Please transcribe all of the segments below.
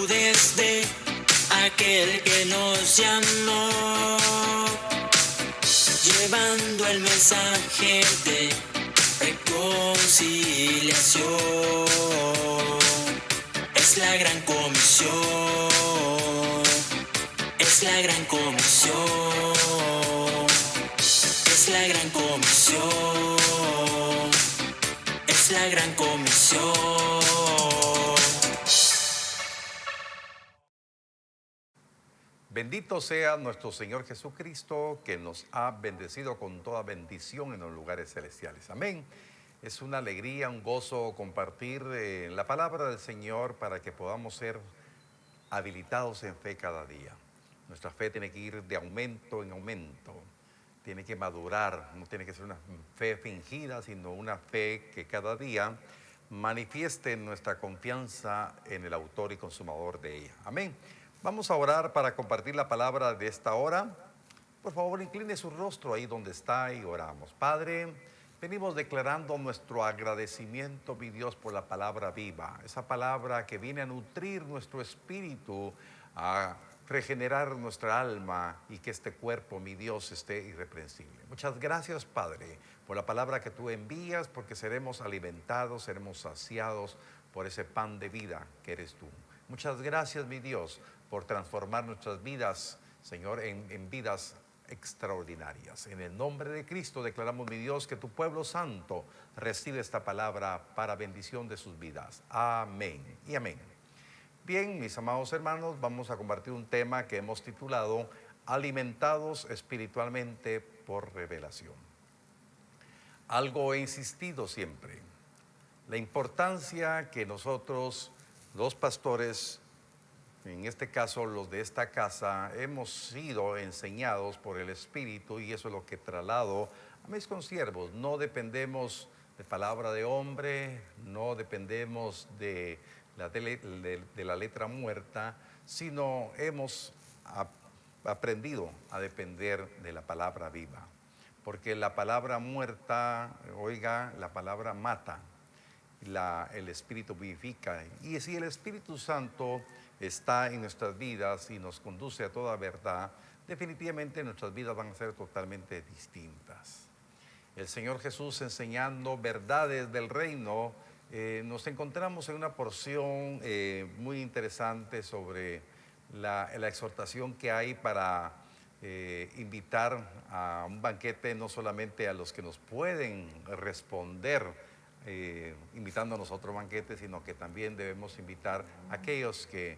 desde aquel que nos llamó, llevando el mensaje de reconciliación. Es la gran comisión, es la gran comisión, es la gran comisión, es la gran comisión. Bendito sea nuestro Señor Jesucristo, que nos ha bendecido con toda bendición en los lugares celestiales. Amén. Es una alegría, un gozo compartir la palabra del Señor para que podamos ser habilitados en fe cada día. Nuestra fe tiene que ir de aumento en aumento, tiene que madurar, no tiene que ser una fe fingida, sino una fe que cada día manifieste nuestra confianza en el autor y consumador de ella. Amén. Vamos a orar para compartir la palabra de esta hora. Por favor, incline su rostro ahí donde está y oramos. Padre, venimos declarando nuestro agradecimiento, mi Dios, por la palabra viva. Esa palabra que viene a nutrir nuestro espíritu, a regenerar nuestra alma y que este cuerpo, mi Dios, esté irreprensible. Muchas gracias, Padre, por la palabra que tú envías, porque seremos alimentados, seremos saciados por ese pan de vida que eres tú. Muchas gracias, mi Dios, por transformar nuestras vidas, Señor, en vidas extraordinarias. En el nombre de Cristo declaramos, mi Dios, que tu pueblo santo recibe esta palabra para bendición de sus vidas. Amén y amén. Bien, mis amados hermanos, vamos a compartir un tema que hemos titulado Alimentados espiritualmente por revelación. Algo he insistido siempre, la importancia que nosotros, los pastores, en este caso los de esta casa, hemos sido enseñados por el Espíritu, y eso es lo que traslado a mis consiervos. No dependemos de palabra de hombre, no dependemos de la letra muerta, sino hemos aprendido a depender de la palabra viva. Porque la palabra muerta, oiga, la palabra mata. El Espíritu vivifica, y si el Espíritu Santo está en nuestras vidas y nos conduce a toda verdad, definitivamente nuestras vidas van a ser totalmente distintas. El Señor Jesús enseñando verdades del reino, nos encontramos en una porción muy interesante sobre la exhortación que hay para invitar a un banquete, no solamente a los que nos pueden responder invitándonos a otro banquete, sino que también debemos invitar a aquellos que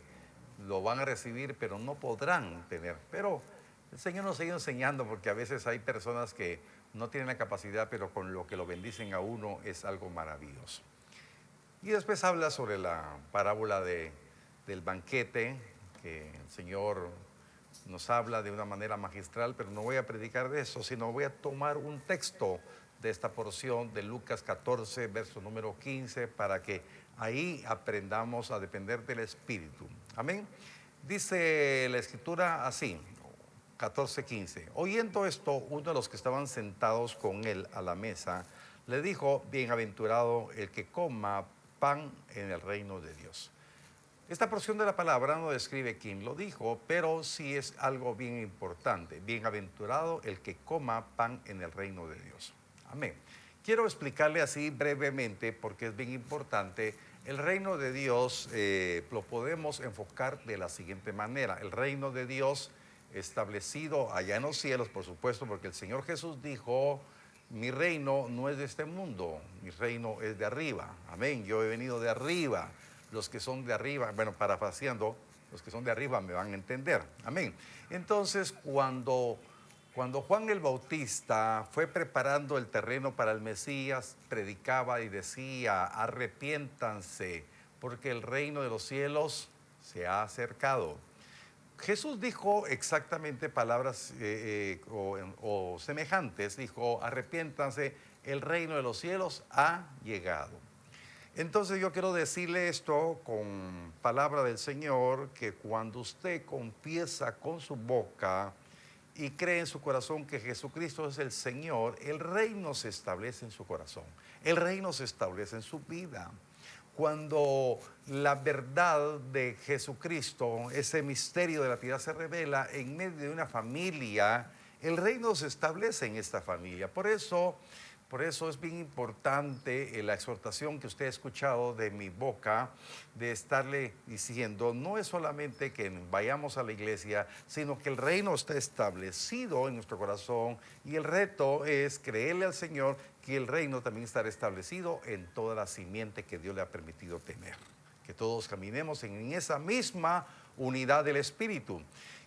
lo van a recibir pero no podrán tener. Pero el Señor nos sigue enseñando, porque a veces hay personas que no tienen la capacidad, pero con lo que lo bendicen a uno es algo maravilloso. Y después habla sobre la parábola del banquete, que el Señor nos habla de una manera magistral, pero no voy a predicar de eso, sino voy a tomar un texto de esta porción de Lucas 14, verso número 15, para que ahí aprendamos a depender del Espíritu. Amén. Dice la Escritura así, 14:15. Oyendo esto, uno de los que estaban sentados con él a la mesa, le dijo: bienaventurado el que coma pan en el reino de Dios. Esta porción de la palabra no describe quién lo dijo, pero sí es algo bien importante. Bienaventurado el que coma pan en el reino de Dios. Amén. Quiero explicarle así brevemente, porque es bien importante. El reino de Dios lo podemos enfocar de la siguiente manera. El reino de Dios establecido allá en los cielos, por supuesto, porque el Señor Jesús dijo: mi reino no es de este mundo, mi reino es de arriba. Amén. Yo he venido de arriba. Los que son de arriba, bueno, parafraseando, los que son de arriba me van a entender. Amén. Entonces, cuando Juan el Bautista fue preparando el terreno para el Mesías, predicaba y decía: arrepiéntanse, porque el reino de los cielos se ha acercado. Jesús dijo exactamente palabras o semejantes. Dijo: arrepiéntanse, el reino de los cielos ha llegado. Entonces yo quiero decirle esto con palabra del Señor, que cuando usted confiesa con su boca y cree en su corazón que Jesucristo es el Señor, el reino se establece en su corazón, el reino se establece en su vida. cuando la verdad de Jesucristo, ese misterio de la piedad se revela en medio de una familia, el reino se establece en esta familia. Por eso es bien importante la exhortación que usted ha escuchado de mi boca, de estarle diciendo, no es solamente que vayamos a la iglesia, sino que el reino está establecido en nuestro corazón y el reto es creerle al Señor que el reino también estará establecido en toda la simiente que Dios le ha permitido tener. Que todos caminemos en esa misma unidad del Espíritu.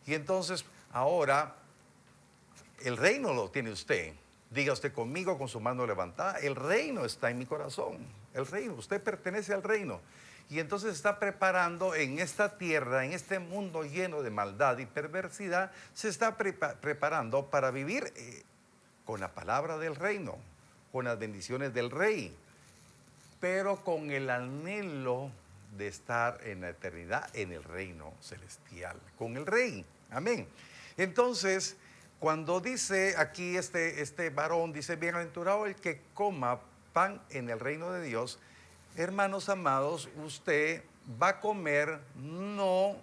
Y entonces, ahora, el reino lo tiene usted. Diga usted conmigo con su mano levantada, el reino está en mi corazón. El reino, usted pertenece al reino. Y entonces está preparando en esta tierra, en este mundo lleno de maldad y perversidad, se está preparando para vivir con la palabra del reino, con las bendiciones del rey, pero con el anhelo de estar en la eternidad en el reino celestial, con el rey. Amén. Entonces, cuando dice aquí este varón, dice, bienaventurado el que coma pan en el reino de Dios, hermanos amados, usted va a comer no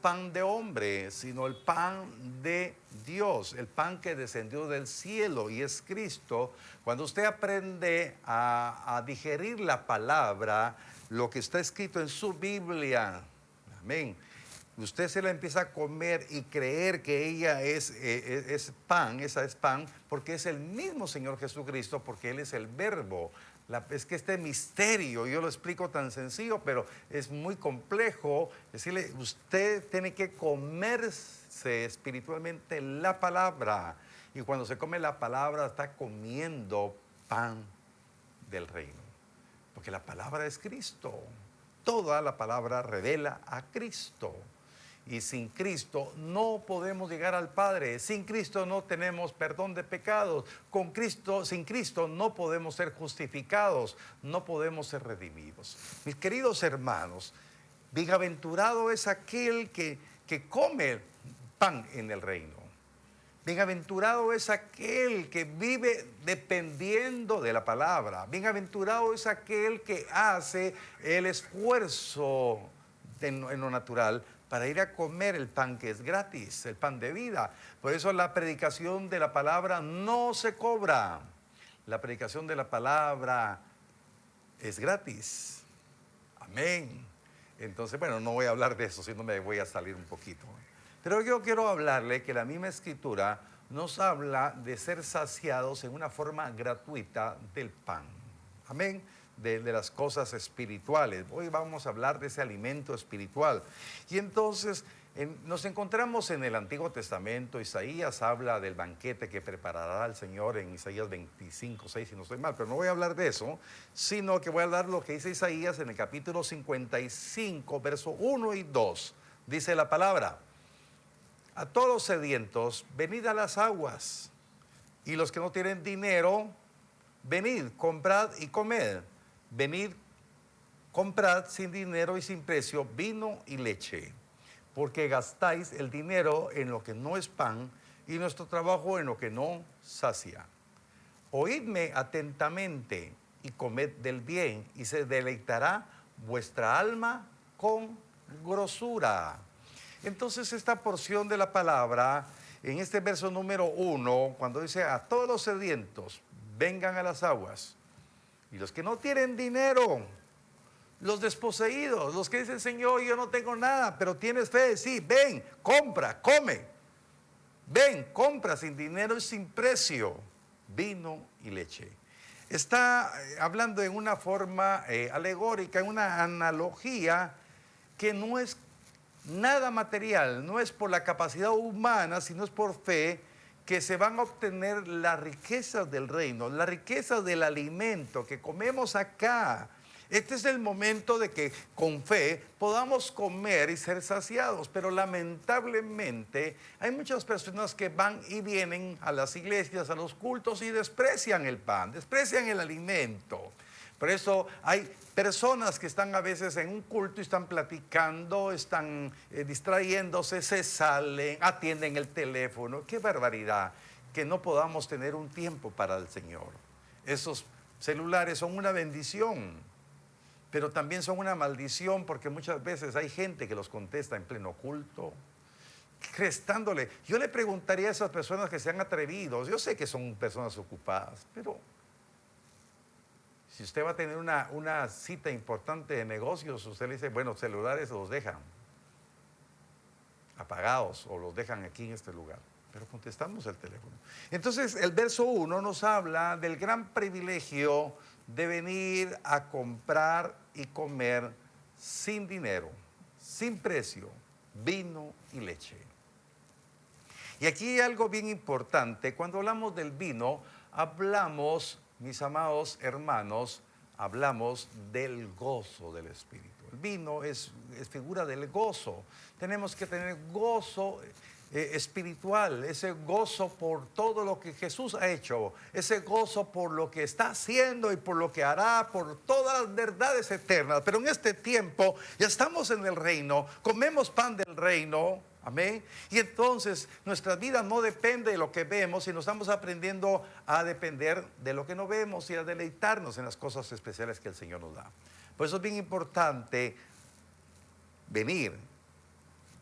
pan de hombre, sino el pan de Dios, el pan que descendió del cielo y es Cristo. Cuando usted aprende a digerir la palabra, lo que está escrito en su Biblia, amén, usted se la empieza a comer y creer que ella es pan, esa es pan, porque es el mismo Señor Jesucristo, porque Él es el verbo. Es que este misterio, yo lo explico tan sencillo, pero es muy complejo. Decirle, usted tiene que comerse espiritualmente la palabra. Y cuando se come la palabra, está comiendo pan del reino. Porque la palabra es Cristo. Toda la palabra revela a Cristo. Y sin Cristo no podemos llegar al Padre. Sin Cristo no tenemos perdón de pecados. Sin Cristo no podemos ser justificados, no podemos ser redimidos. Mis queridos hermanos, bienaventurado es aquel que come pan en el reino. Bienaventurado es aquel que vive dependiendo de la palabra. Bienaventurado es aquel que hace el esfuerzo en lo natural para ir a comer el pan que es gratis, el pan de vida. Por eso la predicación de la palabra no se cobra. La predicación de la palabra es gratis. Amén. Entonces, bueno, no voy a hablar de eso, sino me voy a salir un poquito. Pero yo quiero hablarle que la misma Escritura nos habla de ser saciados en una forma gratuita del pan. Amén. De las cosas espirituales. Hoy vamos a hablar de ese alimento espiritual. Y entonces nos encontramos en el Antiguo Testamento. Isaías habla del banquete que preparará el Señor en Isaías 25, 6, si no estoy mal, pero no voy a hablar de eso, sino que voy a hablar lo que dice Isaías en el capítulo 55, verso 1 y 2. Dice la palabra: a todos los sedientos, venid a las aguas, y los que no tienen dinero, venid, comprad y comed. Venid, comprad sin dinero y sin precio vino y leche, porque gastáis el dinero en lo que no es pan y nuestro trabajo en lo que no sacia. Oídme atentamente y comed del bien, y se deleitará vuestra alma con grosura. Entonces, esta porción de la palabra, en este verso número 1, cuando dice, a todos los sedientos, vengan a las aguas. Y los que no tienen dinero, los desposeídos, los que dicen, Señor, yo no tengo nada, pero tienes fe, sí, ven, compra, come. Ven, compra sin dinero y sin precio, vino y leche. Está hablando en una forma alegórica, en una analogía que no es nada material, no es por la capacidad humana, sino es por fe, que se van a obtener las riquezas del reino, las riquezas del alimento que comemos acá. Este es el momento de que con fe podamos comer y ser saciados, pero lamentablemente hay muchas personas que van y vienen a las iglesias, a los cultos y desprecian el pan, desprecian el alimento. Por eso hay personas que están a veces en un culto y están platicando, están distrayéndose, se salen, atienden el teléfono. ¡Qué barbaridad! Que no podamos tener un tiempo para el Señor. Esos celulares son una bendición, pero también son una maldición porque muchas veces hay gente que los contesta en pleno culto, restándole. Yo le preguntaría a esas personas que se han atrevido, yo sé que son personas ocupadas, pero si usted va a tener una cita importante de negocios, usted le dice, bueno, celulares los dejan apagados o los dejan aquí en este lugar, pero contestamos el teléfono. Entonces el verso 1 nos habla del gran privilegio de venir a comprar y comer sin dinero, sin precio, vino y leche. Y aquí hay algo bien importante. Cuando hablamos del vino, hablamos, mis amados hermanos, hablamos del gozo del Espíritu. El vino es figura del gozo. Tenemos que tener gozo espiritual, ese gozo por todo lo que Jesús ha hecho, ese gozo por lo que está haciendo y por lo que hará, por todas las verdades eternas. Pero en este tiempo ya estamos en el reino, comemos pan del reino. Amén. Y entonces nuestra vida no depende de lo que vemos, sino estamos aprendiendo a depender de lo que no vemos y a deleitarnos en las cosas especiales que el Señor nos da. Por eso es bien importante venir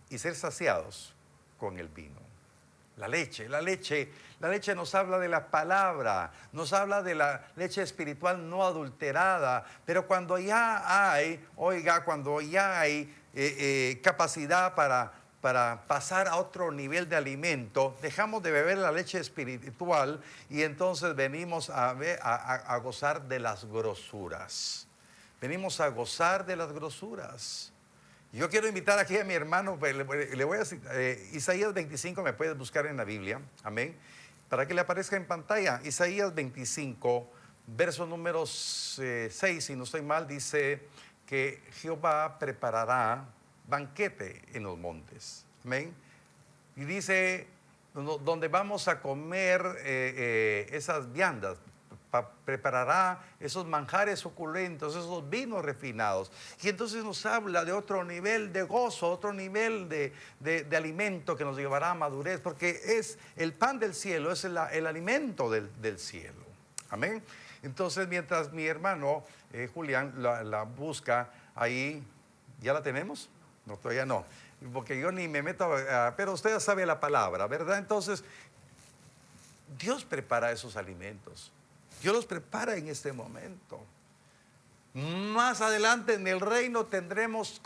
y ser saciados con el vino. La leche nos habla de la palabra, nos habla de la leche espiritual no adulterada, pero cuando ya hay, cuando ya hay capacidad para pasar a otro nivel de alimento, dejamos de beber la leche espiritual y entonces venimos a gozar de las grosuras. Venimos a gozar de las grosuras. Yo quiero invitar aquí a mi hermano, le voy a citar, Isaías 25, me puedes buscar en la Biblia, amén, para que le aparezca en pantalla. Isaías 25, verso número 6, si no estoy mal, dice que Jehová preparará banquete en los montes, amén. Y dice, donde vamos a comer esas viandas, preparará esos manjares suculentos, esos vinos refinados. Y entonces nos habla de otro nivel de gozo, otro nivel de alimento que nos llevará a madurez, porque es el pan del cielo, es el alimento del cielo, amén. Entonces mientras mi hermano Julián la busca ahí, ¿ya la tenemos? No, todavía no, porque yo ni me meto, pero usted ya sabe la palabra, ¿verdad? Entonces, Dios prepara esos alimentos. Dios los prepara en este momento. Más adelante en el reino tendremos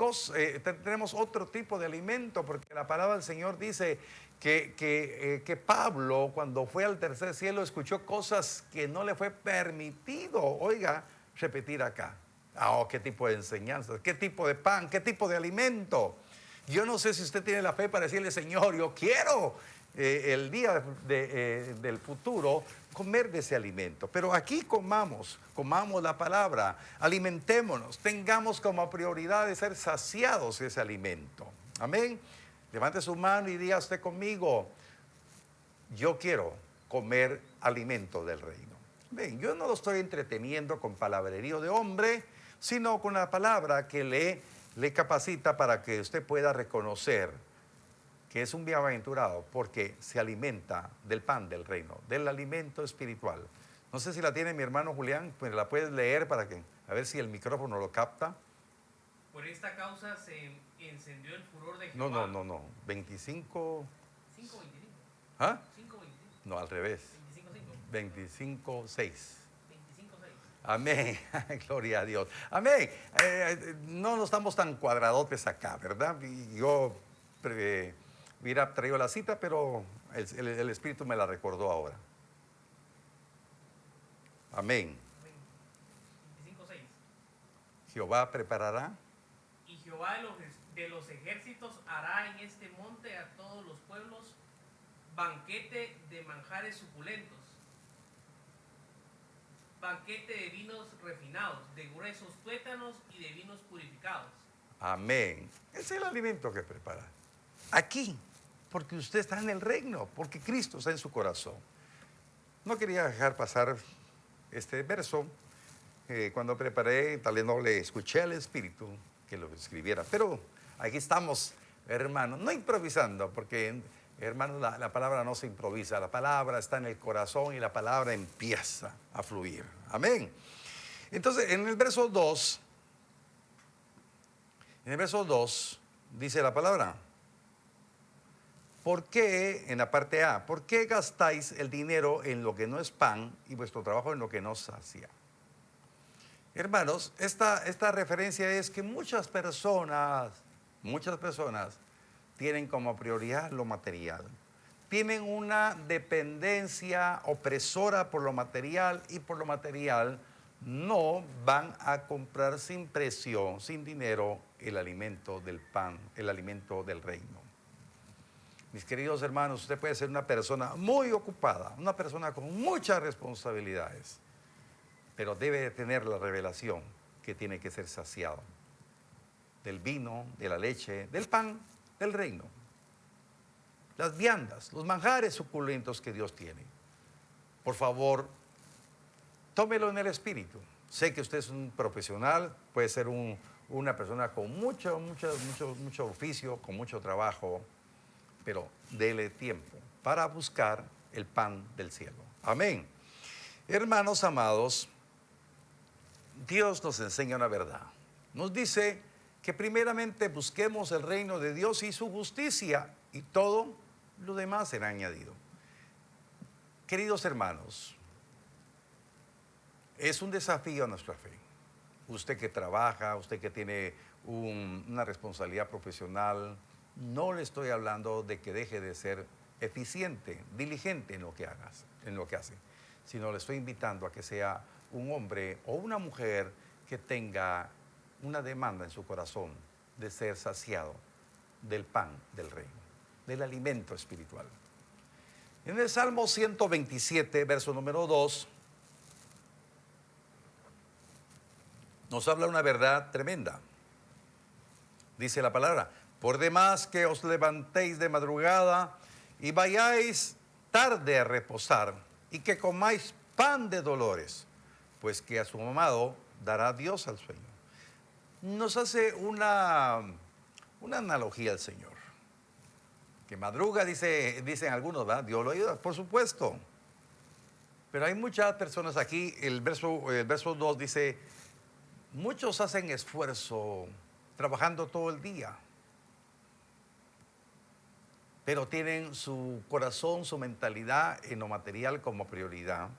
otro tipo de alimento, porque la palabra del Señor dice que Pablo, cuando fue al tercer cielo, escuchó cosas que no le fue permitido, repetir acá. ¿Qué tipo de enseñanzas? ¿Qué tipo de pan? ¿Qué tipo de alimento? Yo no sé si usted tiene la fe para decirle, Señor, yo quiero el día del futuro comer de ese alimento. Pero aquí comamos la palabra, alimentémonos, tengamos como prioridad de ser saciados de ese alimento. Amén. Levante su mano y diga usted conmigo, yo quiero comer alimento del reino. Ven, yo no lo estoy entreteniendo con palabrerío de hombre, sino con la palabra que le capacita para que usted pueda reconocer que es un bienaventurado porque se alimenta del pan del reino, del alimento espiritual. No sé si la tiene mi hermano Julián, pues la puedes leer para que, a ver si el micrófono lo capta. Por esta causa se encendió el furor de Jehová. No, 25. 5:25. ¿Ah? 5:25. No, al revés. 25:5. 25:6. 25:6. Amén, gloria a Dios. Amén. No estamos tan cuadradotes acá, ¿verdad? Y yo hubiera traído la cita, pero el Espíritu me la recordó ahora. Amén. 25:6. Jehová preparará. Y Jehová de los ejércitos hará en este monte a todos los pueblos banquete de manjares suculentos, banquete de vinos refinados, de gruesos tuétanos y de vinos purificados. Amén. Es el alimento que prepara. Aquí, porque usted está en el reino, porque Cristo está en su corazón. No quería dejar pasar este verso. Cuando preparé, tal vez no le escuché al Espíritu que lo escribiera. Pero aquí estamos, hermanos, no improvisando, porque, hermanos, la palabra no se improvisa. La palabra está en el corazón y la palabra empieza a fluir. Amén. Entonces, en el verso 2 En el verso 2 dice la palabra: ¿por qué, en la parte A, por qué gastáis el dinero en lo que no es pan y vuestro trabajo en lo que no sacia? Hermanos, esta referencia es que muchas personas tienen como prioridad lo material. Tienen una dependencia opresora por lo material y por lo material no van a comprar sin precio, sin dinero, el alimento del pan, el alimento del reino. Mis queridos hermanos, usted puede ser una persona muy ocupada, una persona con muchas responsabilidades, pero debe de tener la revelación que tiene que ser saciado del vino, de la leche, del pan, del reino. Las viandas, los manjares suculentos que Dios tiene. Por favor, tómelo en el espíritu. Sé que usted es un profesional, puede ser una persona con mucho oficio, con mucho trabajo, pero dele tiempo para buscar el pan del cielo. Amén. Hermanos amados, Dios nos enseña una verdad. Nos dice que primeramente busquemos el reino de Dios y su justicia, y todo lo demás será añadido. Queridos hermanos, es un desafío a nuestra fe. Usted que trabaja, usted que tiene una responsabilidad profesional, no le estoy hablando de que deje de ser eficiente, diligente en lo que hace, sino le estoy invitando a que sea un hombre o una mujer que tenga una demanda en su corazón de ser saciado del pan del reino, del alimento espiritual. En el Salmo 127, verso número 2, nos habla una verdad tremenda. Dice la palabra: por demás que os levantéis de madrugada y vayáis tarde a reposar, y que comáis pan de dolores, pues que a su amado dará Dios al sueño. Nos hace una analogía el Señor. Que madruga, dicen algunos, ¿verdad? Dios lo ayuda, por supuesto. Pero hay muchas personas aquí, el verso 2 dice: muchos hacen esfuerzo trabajando todo el día, pero tienen su corazón, su mentalidad en lo material como prioridad.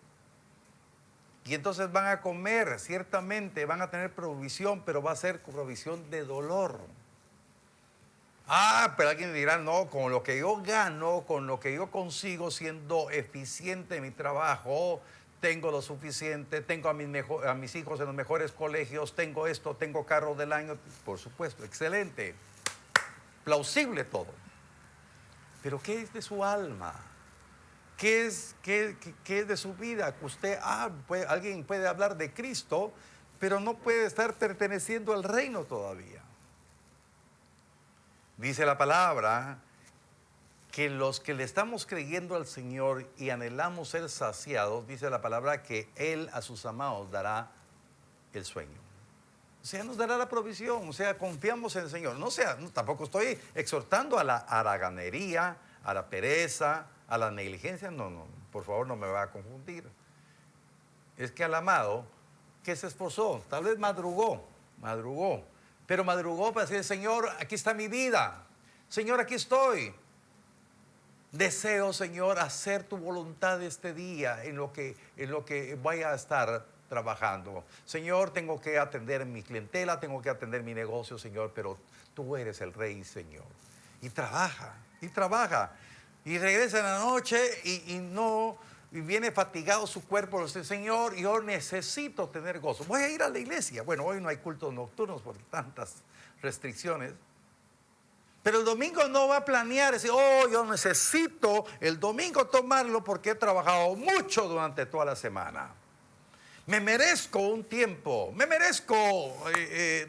Y entonces van a comer, ciertamente van a tener provisión, pero va a ser provisión de dolor. Pero alguien dirá: no, con lo que yo gano, con lo que yo consigo siendo eficiente en mi trabajo, tengo lo suficiente, tengo a mis hijos en los mejores colegios, tengo esto, tengo carro del año. Por supuesto, excelente, plausible todo. Pero ¿qué es de su alma? ¿Qué es de su vida? Usted, alguien puede hablar de Cristo, pero no puede estar perteneciendo al reino todavía. Dice la palabra que los que le estamos creyendo al Señor y anhelamos ser saciados, dice la palabra que Él a sus amados dará el sueño. O sea, nos dará la provisión, o sea, confiamos en el Señor. Tampoco estoy exhortando a la haraganería, a la pereza, a la negligencia. No, por favor, no me va a confundir. Es que al amado que se esforzó, tal vez madrugó, pero madrugó para decir: Señor, aquí está mi vida. Señor, aquí estoy. Deseo, Señor, hacer tu voluntad este día en lo que vaya a estar trabajando. Señor, tengo que atender mi clientela, tengo que atender mi negocio, Señor, pero tú eres el Rey, Señor. Y trabaja. Y regresa en la noche y viene fatigado su cuerpo. Dice: Señor, yo necesito tener gozo. Voy a ir a la iglesia. Bueno, hoy no hay cultos nocturnos por tantas restricciones. Pero el domingo no va a planear, decir: yo necesito el domingo tomarlo porque he trabajado mucho durante toda la semana. Me merezco un tiempo, me merezco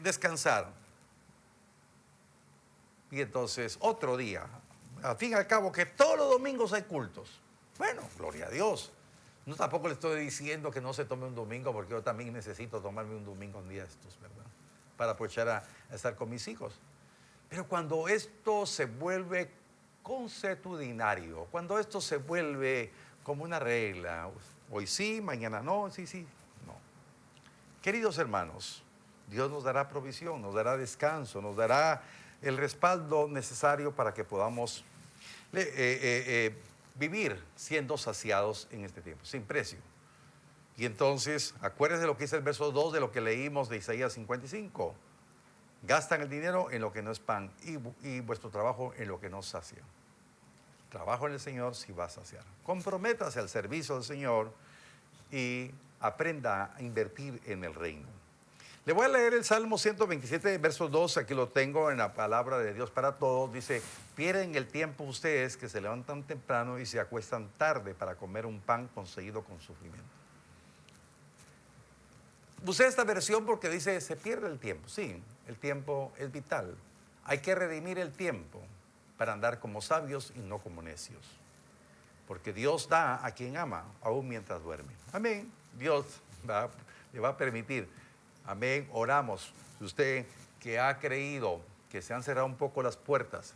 descansar. Y entonces otro día, al fin y al cabo, que todos los domingos hay cultos. Bueno, gloria a Dios. No, tampoco le estoy diciendo que no se tome un domingo, porque yo también necesito tomarme un domingo un día de estos, ¿verdad? Para aprovechar a estar con mis hijos. Pero cuando esto se vuelve consuetudinario, cuando esto se vuelve como una regla, hoy sí, mañana no, sí, no. Queridos hermanos, Dios nos dará provisión, nos dará descanso, nos dará el respaldo necesario para que podamos vivir siendo saciados en este tiempo, sin precio. Y entonces, acuérdense de lo que dice el verso 2 de lo que leímos de Isaías 55. Gastan el dinero en lo que no es pan y vuestro trabajo en lo que no sacia. Trabajo en el Señor si va a saciar. Comprométase al servicio del Señor y aprenda a invertir en el reino. Le voy a leer el Salmo 127, verso 2, aquí lo tengo en la palabra de Dios para todos. Dice, pierden el tiempo ustedes que se levantan temprano y se acuestan tarde para comer un pan conseguido con sufrimiento. Usé esta versión porque dice, se pierde el tiempo. Sí, el tiempo es vital. Hay que redimir el tiempo para andar como sabios y no como necios. Porque Dios da a quien ama, aún mientras duerme. Amén. Dios le va a permitir. Amén. Oramos. Usted que ha creído que se han cerrado un poco las puertas,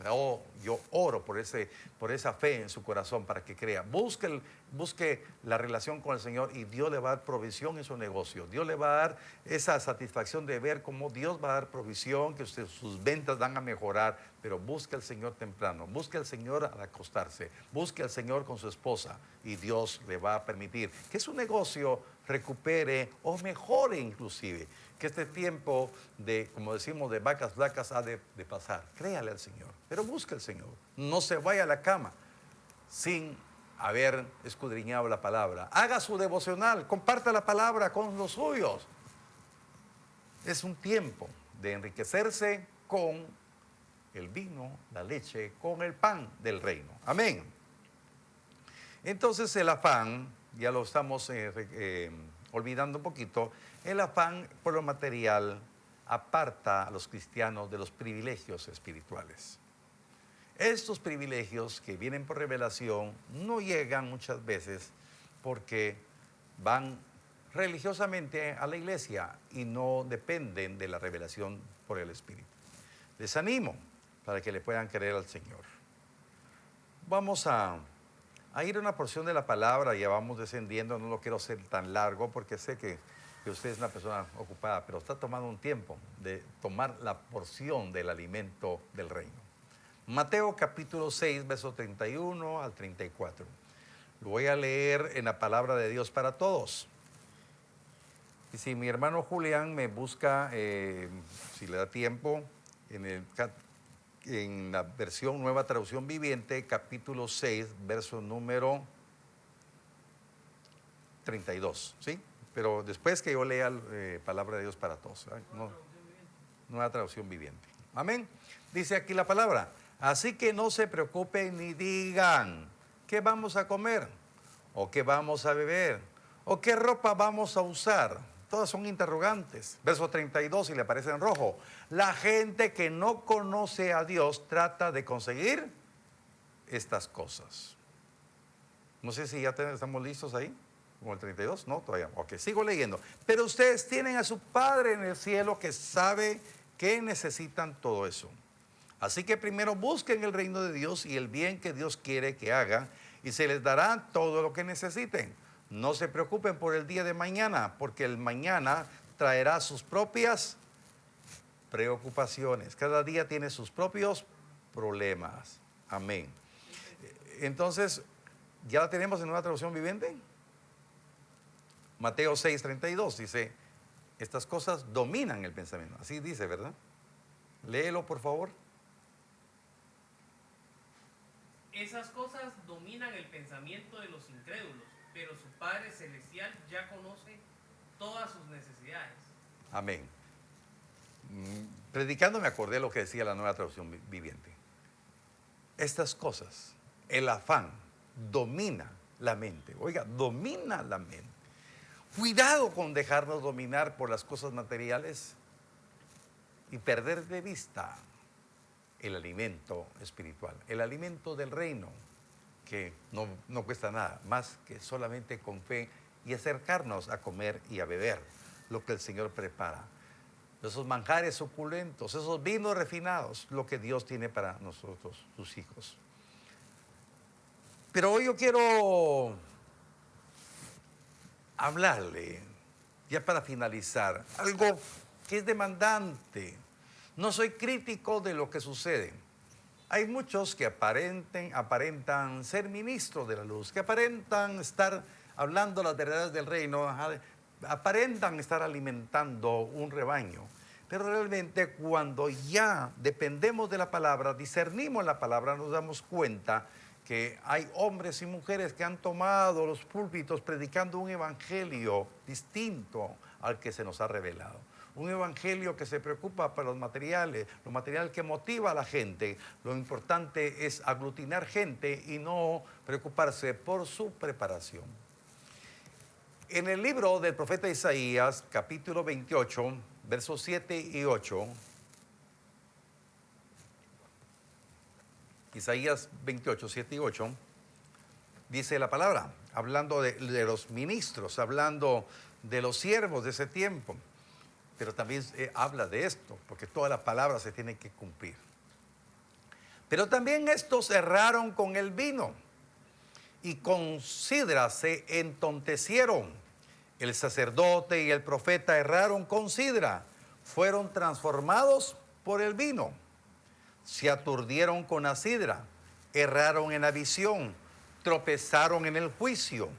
yo oro por esa fe en su corazón para que crea. Busque la relación con el Señor y Dios le va a dar provisión en su negocio. Dios le va a dar esa satisfacción de ver cómo Dios va a dar provisión, que sus ventas van a mejorar, pero busque al Señor temprano, busque al Señor al acostarse, busque al Señor con su esposa y Dios le va a permitir que su negocio recupere o mejore inclusive. Que este tiempo de, como decimos, de vacas flacas ha de pasar. Créale al Señor, pero busque al Señor. No se vaya a la cama sin haber escudriñado la palabra. Haga su devocional, comparta la palabra con los suyos. Es un tiempo de enriquecerse con el vino, la leche, con el pan del reino. Amén. Entonces el afán, ya lo estamos olvidando un poquito, el afán por lo material aparta a los cristianos de los privilegios espirituales. Estos privilegios que vienen por revelación no llegan muchas veces porque van religiosamente a la iglesia y no dependen de la revelación por el Espíritu. Les animo para que le puedan creer al Señor. Vamos a ir a una porción de la palabra, ya vamos descendiendo, no lo quiero hacer tan largo porque sé que usted es una persona ocupada, pero está tomando un tiempo de tomar la porción del alimento del reino. Mateo capítulo 6, verso 31 al 34. Lo voy a leer en la palabra de Dios para todos. Y si mi hermano Julián me busca, si le da tiempo, en la versión Nueva Traducción Viviente, capítulo 6, verso número 32, ¿sí? Pero después que yo lea palabra de Dios para todos. Nueva Traducción Viviente. Amén. Dice aquí la palabra. Así que no se preocupen ni digan, ¿qué vamos a comer? ¿O qué vamos a beber? ¿O qué ropa vamos a usar? Todas son interrogantes. Verso 32, y le aparece en rojo. La gente que no conoce a Dios trata de conseguir estas cosas. No sé si ya estamos listos ahí. Como el 32, no, todavía. Ok, sigo leyendo. Pero ustedes tienen a su Padre en el cielo que sabe que necesitan todo eso. Así que primero busquen el reino de Dios y el bien que Dios quiere que hagan y se les dará todo lo que necesiten. No se preocupen por el día de mañana, porque el mañana traerá sus propias preocupaciones. Cada día tiene sus propios problemas. Amén. Entonces, ¿ya la tenemos en Nueva Traducción Viviente? Mateo 6, 32 dice, estas cosas dominan el pensamiento. Así dice, ¿verdad? Léelo, por favor. Esas cosas dominan el pensamiento de los incrédulos, pero su Padre Celestial ya conoce todas sus necesidades. Amén. Predicando me acordé lo que decía la Nueva Traducción Viviente. Estas cosas, el afán, domina la mente. Oiga, domina la mente. Cuidado con dejarnos dominar por las cosas materiales y perder de vista el alimento espiritual, el alimento del reino, que no cuesta nada, más que solamente con fe y acercarnos a comer y a beber lo que el Señor prepara. Esos manjares suculentos, esos vinos refinados, lo que Dios tiene para nosotros, sus hijos. Pero hoy yo quiero hablarle, ya para finalizar, algo que es demandante. No soy crítico de lo que sucede. Hay muchos que aparentan ser ministros de la luz, que aparentan estar hablando las verdades del reino, aparentan estar alimentando un rebaño. Pero realmente cuando ya dependemos de la palabra, discernimos la palabra, nos damos cuenta que hay hombres y mujeres que han tomado los púlpitos predicando un evangelio distinto al que se nos ha revelado. Un evangelio que se preocupa por los materiales, lo material que motiva a la gente. Lo importante es aglutinar gente y no preocuparse por su preparación. En el libro del profeta Isaías, capítulo 28, versos 7 y 8, Isaías 28, 7 y 8, dice la palabra, hablando de los ministros, hablando de los siervos de ese tiempo, pero también habla de esto, porque toda la palabra se tiene que cumplir. Pero también estos erraron con el vino y con sidra se entontecieron. El sacerdote y el profeta erraron con sidra, fueron transformados por el vino. Se aturdieron con la sidra, erraron en la visión, tropezaron en el juicio,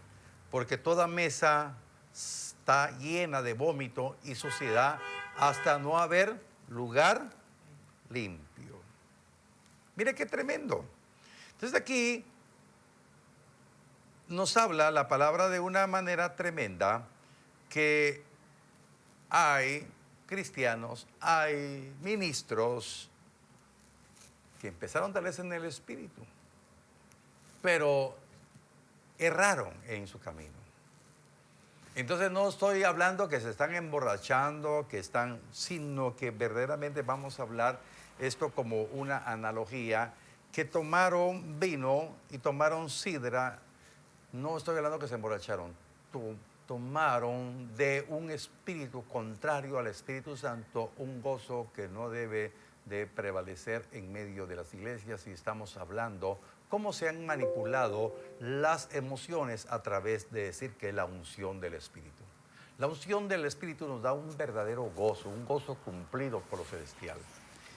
porque toda mesa está llena de vómito y suciedad hasta no haber lugar limpio. Mire qué tremendo. Entonces aquí nos habla la palabra de una manera tremenda que hay cristianos, hay ministros que empezaron tal vez en el espíritu, pero erraron en su camino. Entonces no estoy hablando que se están emborrachando, sino que verdaderamente vamos a hablar esto como una analogía, que tomaron vino y tomaron sidra. No estoy hablando que se emborracharon, tomaron de un espíritu contrario al Espíritu Santo un gozo que no debe de prevalecer en medio de las iglesias, y estamos hablando cómo se han manipulado las emociones a través de decir que es la unción del Espíritu. La unción del Espíritu nos da un verdadero gozo, un gozo cumplido por lo celestial.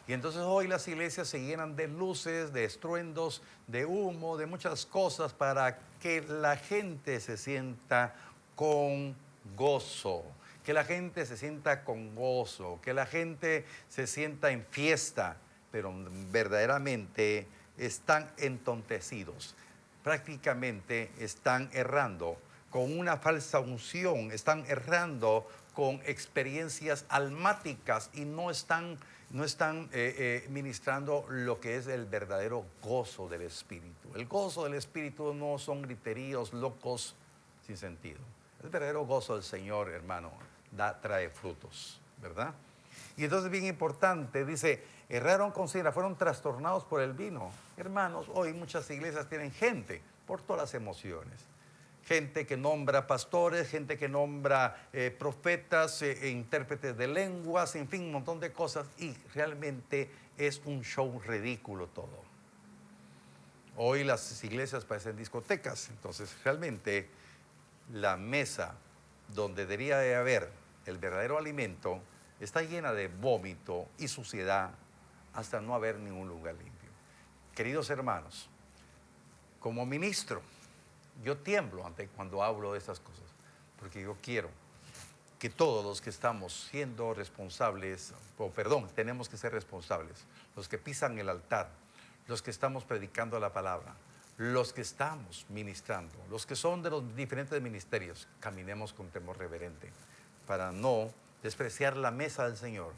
Y entonces hoy las iglesias se llenan de luces, de estruendos, de humo, de muchas cosas para que la gente se sienta con gozo, que la gente se sienta con gozo, que la gente se sienta en fiesta, pero verdaderamente están entontecidos, prácticamente están errando con una falsa unción, están errando con experiencias almáticas y no están ministrando lo que es el verdadero gozo del Espíritu. El gozo del Espíritu no son griteríos locos sin sentido. El verdadero gozo del Señor, hermano, trae frutos, ¿verdad? Y entonces bien importante, dice, erraron con sidra, fueron trastornados por el vino. Hermanos, hoy muchas iglesias tienen gente por todas las emociones. Gente que nombra pastores, gente que nombra profetas, intérpretes de lenguas, en fin, un montón de cosas, y realmente es un show ridículo todo. Hoy las iglesias parecen discotecas, entonces realmente la mesa donde debería de haber el verdadero alimento está llena de vómito y suciedad hasta no haber ningún lugar limpio. Queridos hermanos, como ministro, yo tiemblo cuando hablo de estas cosas, porque yo quiero que todos los que estamos siendo responsables, tenemos que ser responsables, los que pisan el altar, los que estamos predicando la palabra, los que estamos ministrando, los que son de los diferentes ministerios, caminemos con temor reverente para no despreciar la mesa del Señor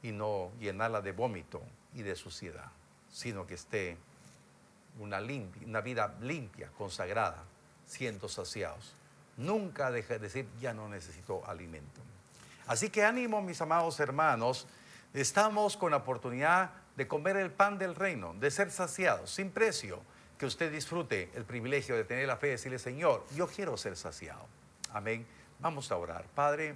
y no llenarla de vómito y de suciedad, sino que esté una vida limpia, consagrada, siendo saciados. Nunca deje de decir, ya no necesito alimento. Así que ánimo, mis amados hermanos, estamos con la oportunidad de comer el pan del reino, de ser saciados, sin precio, que usted disfrute el privilegio de tener la fe de decirle, Señor, yo quiero ser saciado. Amén. Vamos a orar. Padre,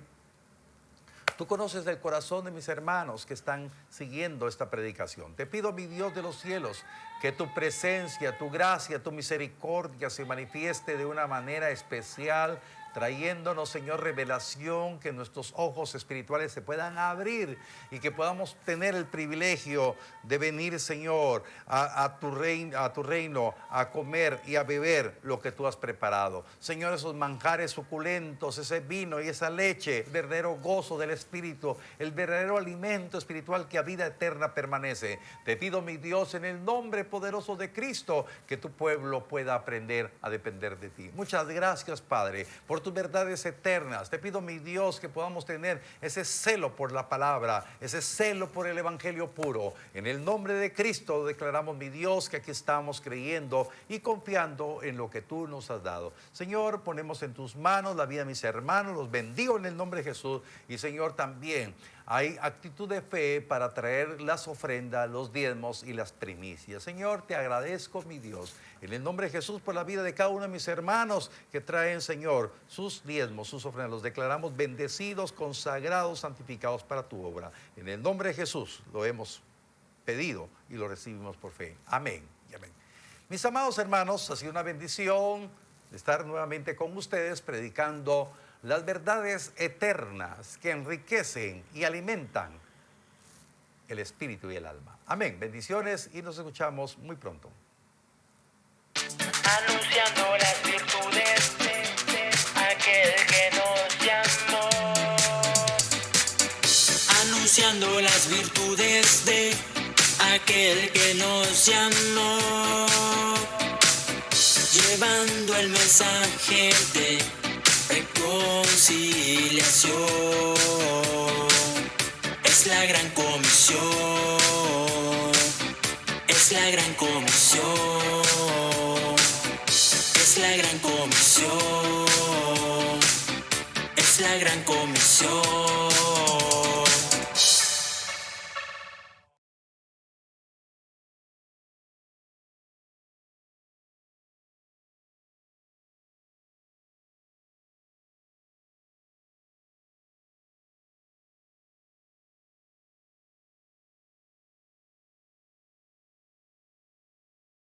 tú conoces el corazón de mis hermanos que están siguiendo esta predicación. Te pido, mi Dios de los cielos, que tu presencia, tu gracia, tu misericordia se manifieste de una manera especial, trayéndonos, Señor, revelación, que nuestros ojos espirituales se puedan abrir y que podamos tener el privilegio de venir, Señor, a tu reino, a comer y a beber lo que tú has preparado. Señor, esos manjares suculentos, ese vino y esa leche, el verdadero gozo del Espíritu, el verdadero alimento espiritual que a vida eterna permanece. Te pido, mi Dios, en el nombre poderoso de Cristo, que tu pueblo pueda aprender a depender de ti. Muchas gracias, Padre, por tus verdades eternas. Te pido, mi Dios, que podamos tener ese celo por la palabra, ese celo por el evangelio puro. En el nombre de Cristo declaramos, mi Dios, que aquí estamos creyendo y confiando en lo que tú nos has dado. Señor, ponemos en tus manos la vida de mis hermanos, los bendigo en el nombre de Jesús. Y Señor, también hay actitud de fe para traer las ofrendas, los diezmos y las primicias. Señor, te agradezco, mi Dios, en el nombre de Jesús, por la vida de cada uno de mis hermanos que traen, Señor, sus diezmos, sus ofrendas. Los declaramos bendecidos, consagrados, santificados para tu obra. En el nombre de Jesús lo hemos pedido y lo recibimos por fe. Amén y amén. Mis amados hermanos, ha sido una bendición estar nuevamente con ustedes predicando las verdades eternas que enriquecen y alimentan el espíritu y el alma. Amén. Bendiciones y nos escuchamos muy pronto. Anunciando las virtudes de aquel que nos llamó. Anunciando las virtudes de aquel que nos llamó. Llevando el mensaje de reconciliación. Es la gran comisión. Es la gran comisión. Es la gran comisión. Es la gran comisión.